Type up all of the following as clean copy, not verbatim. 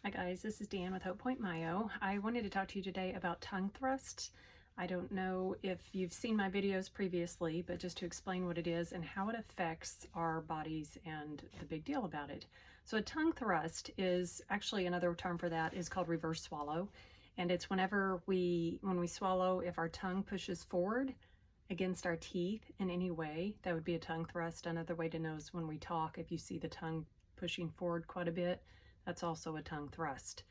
Hi guys, this is Deanne with Hope Point Myo. I wanted to talk to you today about tongue thrusts. I don't know if you've seen my videos previously, but just to explain what it is and how it affects our bodies and the big deal about it. So a tongue thrust is actually another term for that is called reverse swallow. And it's when we swallow, if our tongue pushes forward against our teeth in any way, that would be a tongue thrust. Another way to know is when we talk, if you see the tongue pushing forward quite a bit, that's also a tongue thrust.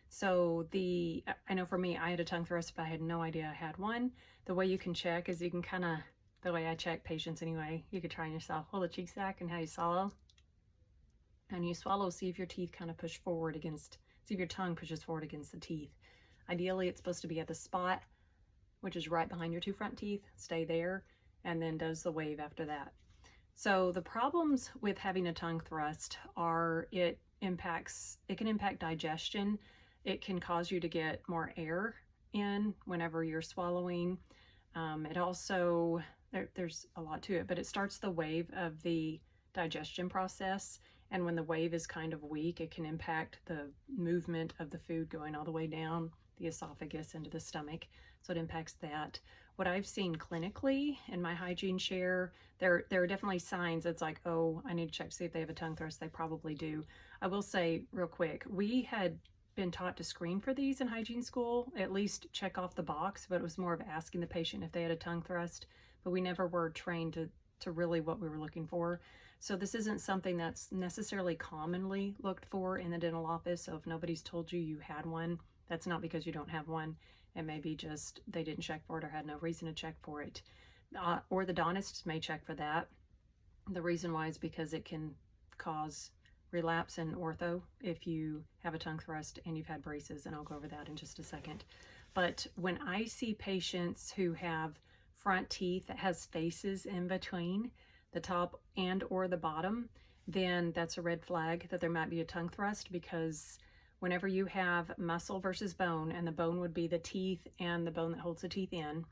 So I know for me, I had a tongue thrust, but I had no idea I had one. The way you can check is you can the way I check patients anyway, you could try on yourself, hold the cheeks back and how you swallow. And you swallow, see if your teeth kind of push forward see if your tongue pushes forward against the teeth. Ideally, it's supposed to be at the spot, which is right behind your two front teeth. Stay there, and then does the wave after that. So the problems with having a tongue thrust are it can impact digestion. It can cause you to get more air in whenever you're swallowing. It also, there's a lot to it, but it starts the wave of the digestion process. And when the wave is kind of weak, it can impact the movement of the food going all the way down the esophagus into the stomach. So it impacts that. What I've seen clinically in my hygiene share, there are definitely signs. It's like, oh, I need to check to see if they have a tongue thrust. They probably do. I will say real quick, we had been taught to screen for these in hygiene school, at least check off the box, but it was more of asking the patient if they had a tongue thrust, but we never were trained to really what we were looking for. So this isn't something that's necessarily commonly looked for in the dental office. So if nobody's told you you had one, that's not because you don't have one. It may be just they didn't check for it or had no reason to check for it. Orthodontists may check for that. The reason why is because it can cause relapse in ortho if you have a tongue thrust and you've had braces, and I'll go over that in just a second. But when I see patients who have front teeth that has spaces in between the top and or the bottom, then that's a red flag that there might be a tongue thrust, because whenever you have muscle versus bone, and the bone would be the teeth and the bone that holds the teeth in,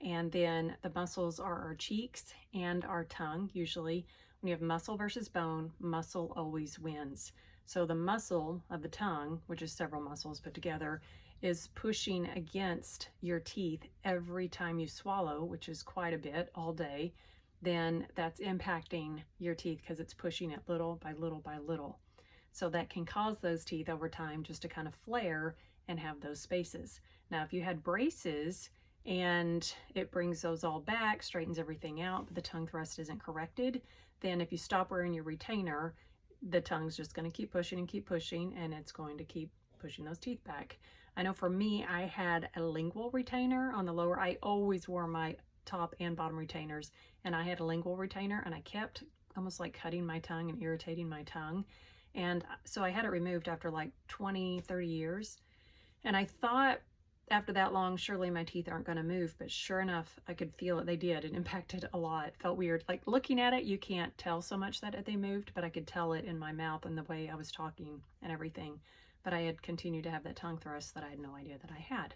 and then the muscles are our cheeks and our tongue. Usually when you have muscle versus bone, muscle always wins. So the muscle of the tongue, which is several muscles put together, is pushing against your teeth every time you swallow, which is quite a bit all day. Then that's impacting your teeth because it's pushing it little by little by little. So that can cause those teeth over time just to kind of flare and have those spaces. Now, if you had braces and it brings those all back, straightens everything out, but the tongue thrust isn't corrected, then if you stop wearing your retainer, the tongue's just going to keep pushing and it's going to keep pushing those teeth back. I know for me, I had a lingual retainer on the lower. I always wore my top and bottom retainers, and I had a lingual retainer, and I kept almost like cutting my tongue and irritating my tongue. And so I had it removed after like 20, 30 years. And I thought after that long, surely my teeth aren't going to move. But sure enough, I could feel it. They did. It impacted a lot. It felt weird. Like looking at it, you can't tell so much that they moved, but I could tell it in my mouth and the way I was talking and everything. But I had continued to have that tongue thrust that I had no idea that I had.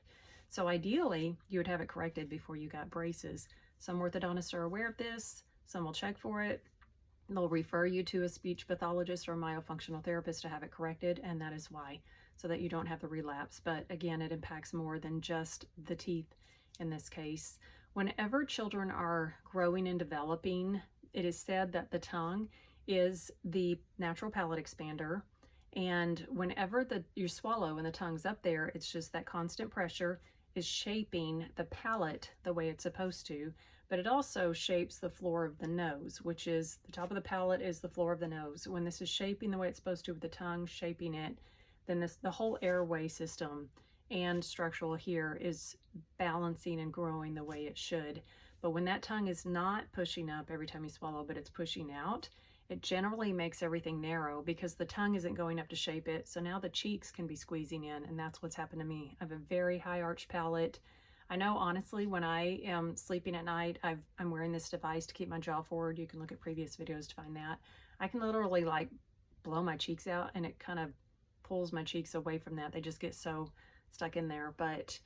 So ideally, you would have it corrected before you got braces. Some orthodontists are aware of this. Some will check for it. They'll refer you to a speech pathologist or a myofunctional therapist to have it corrected, and that is why, so that you don't have the relapse. But again, it impacts more than just the teeth in this case. Whenever children are growing and developing, it is said that the tongue is the natural palate expander, and whenever you swallow and the tongue's up there, it's just that constant pressure is shaping the palate the way it's supposed to. But it also shapes the floor of the nose, which is the top of the palate is the floor of the nose. When this is shaping the way it's supposed to with the tongue shaping it, then the whole airway system and structural here is balancing and growing the way it should. But when that tongue is not pushing up every time you swallow, but it's pushing out, it generally makes everything narrow because the tongue isn't going up to shape it. So now the cheeks can be squeezing in, and that's what's happened to me. I have a very high arch palate. I know, honestly, when I am sleeping at night, I'm wearing this device to keep my jaw forward. You can look at previous videos to find that. I can literally like blow my cheeks out, and it kind of pulls my cheeks away from that. They just get so stuck in there, but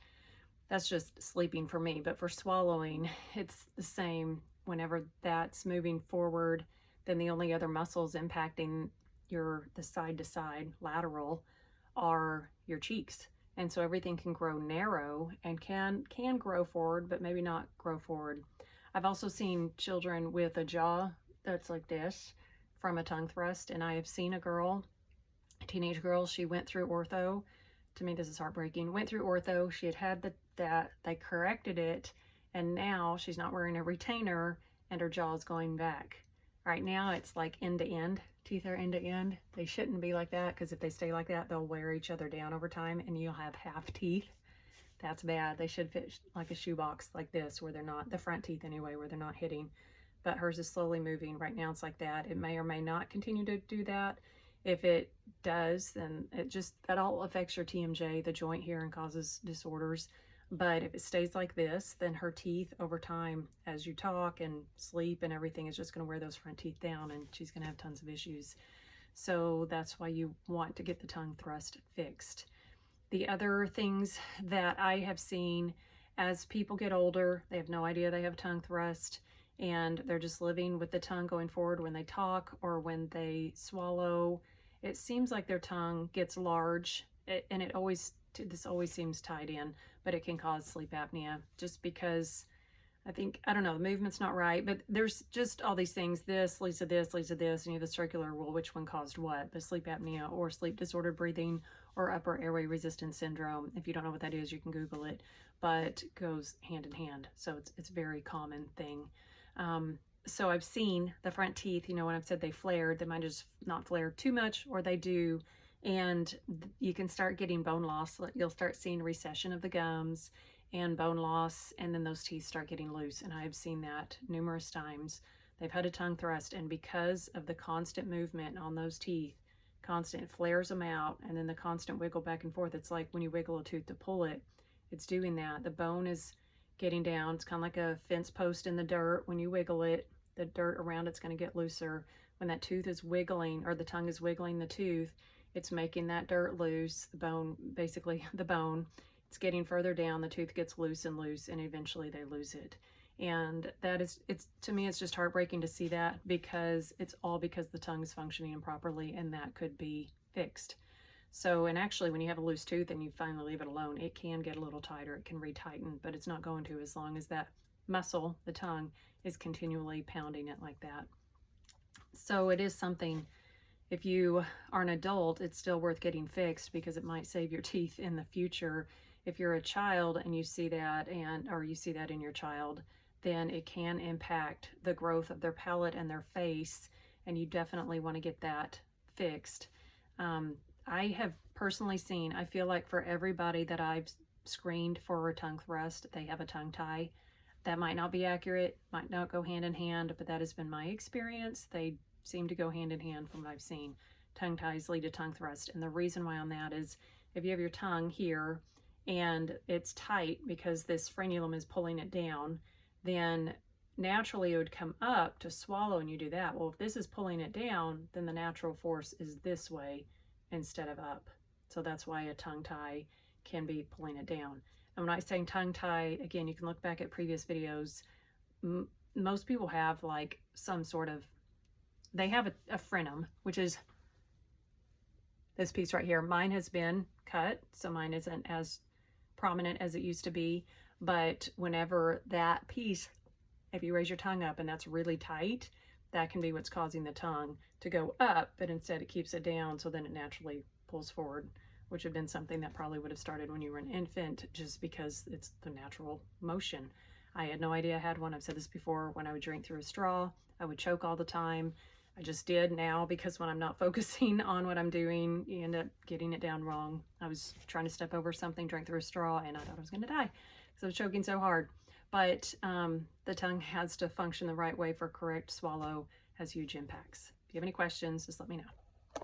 that's just sleeping for me. But for swallowing, it's the same. Whenever that's moving forward, then the only other muscles impacting the side to side lateral are your cheeks. And so everything can grow narrow and can grow forward, but maybe not grow forward. I've also seen children with a jaw that's like this from a tongue thrust. And I have seen a girl, a teenage girl, she went through ortho. To me, this is heartbreaking. Went through ortho. She had that, they corrected it. And now she's not wearing a retainer and her jaw is going back. Right now it's like end to end. Teeth are end to end. They shouldn't be like that, because if they stay like that, they'll wear each other down over time and you'll have half teeth. That's bad. They should fit like a shoebox like this, where they're not, the front teeth anyway, where they're not hitting. But hers is slowly moving. Right now it's like that. It may or may not continue to do that. If it does, then that all affects your TMJ, the joint here, and causes disorders. But if it stays like this, then her teeth over time, as you talk and sleep and everything, is just going to wear those front teeth down, and she's going to have tons of issues. So that's why you want to get the tongue thrust fixed. The other things that I have seen, as people get older, they have no idea they have tongue thrust, and they're just living with the tongue going forward when they talk or when they swallow. It seems like their tongue gets large, and this always seems tied in, but it can cause sleep apnea, just because I don't know, the movement's not right, but there's just all these things. This leads to this, leads to this, and you have the circular rule, which one caused what, the sleep apnea or sleep disordered breathing or upper airway resistance syndrome. If you don't know what that is, you can Google it, but it goes hand in hand. So it's a very common thing. So I've seen the front teeth, when I've said they flared, they might just not flare too much, or they do. And you can start getting bone loss. You'll start seeing recession of the gums and bone loss, and then those teeth start getting loose. And I've seen that numerous times. They've had a tongue thrust, and because of the constant movement on those teeth, constant flares them out, and then the constant wiggle back and forth. It's like when you wiggle a tooth to pull it, it's doing that. The bone is getting down. It's kind of like a fence post in the dirt. When you wiggle it, the dirt around it's going to get looser. When that tooth is wiggling, or the tongue is wiggling the tooth, it's making that dirt loose. The bone, basically the bone, it's getting further down, the tooth gets loose, and eventually they lose it. And to me, it's just heartbreaking to see that, because it's all because the tongue is functioning improperly, and that could be fixed. So, and actually when you have a loose tooth and you finally leave it alone, it can get a little tighter, it can retighten, but it's not going to, as long as that muscle, the tongue, is continually pounding it like that. So it is something, if you are an adult, it's still worth getting fixed, because it might save your teeth in the future. If you're a child and you see that, or you see that in your child, then it can impact the growth of their palate and their face, and you definitely want to get that fixed. I have personally seen, I feel like for everybody that I've screened for a tongue thrust, they have a tongue tie. That might not be accurate, might not go hand in hand, but that has been my experience. They seem to go hand in hand from what I've seen. Tongue ties lead to tongue thrust. And the reason why on that is, if you have your tongue here and it's tight because this frenulum is pulling it down, then naturally it would come up to swallow, and you do that. Well, if this is pulling it down, then the natural force is this way instead of up. So that's why a tongue tie can be pulling it down. And when I say tongue tie, again, you can look back at previous videos. Most people have like some sort of, they have a frenum, which is this piece right here. Mine has been cut, so mine isn't as prominent as it used to be. But whenever that piece, if you raise your tongue up and that's really tight, that can be what's causing the tongue to go up, but instead it keeps it down, so then it naturally pulls forward, which would have been something that probably would have started when you were an infant, just because it's the natural motion. I had no idea I had one. I've said this before. When I would drink through a straw, I would choke all the time. I just did now, because when I'm not focusing on what I'm doing, you end up getting it down wrong. I was trying to step over something, drank through a straw, and I thought I was going to die because I was choking so hard. But the tongue has to function the right way for correct swallow, has huge impacts. If you have any questions, just let me know.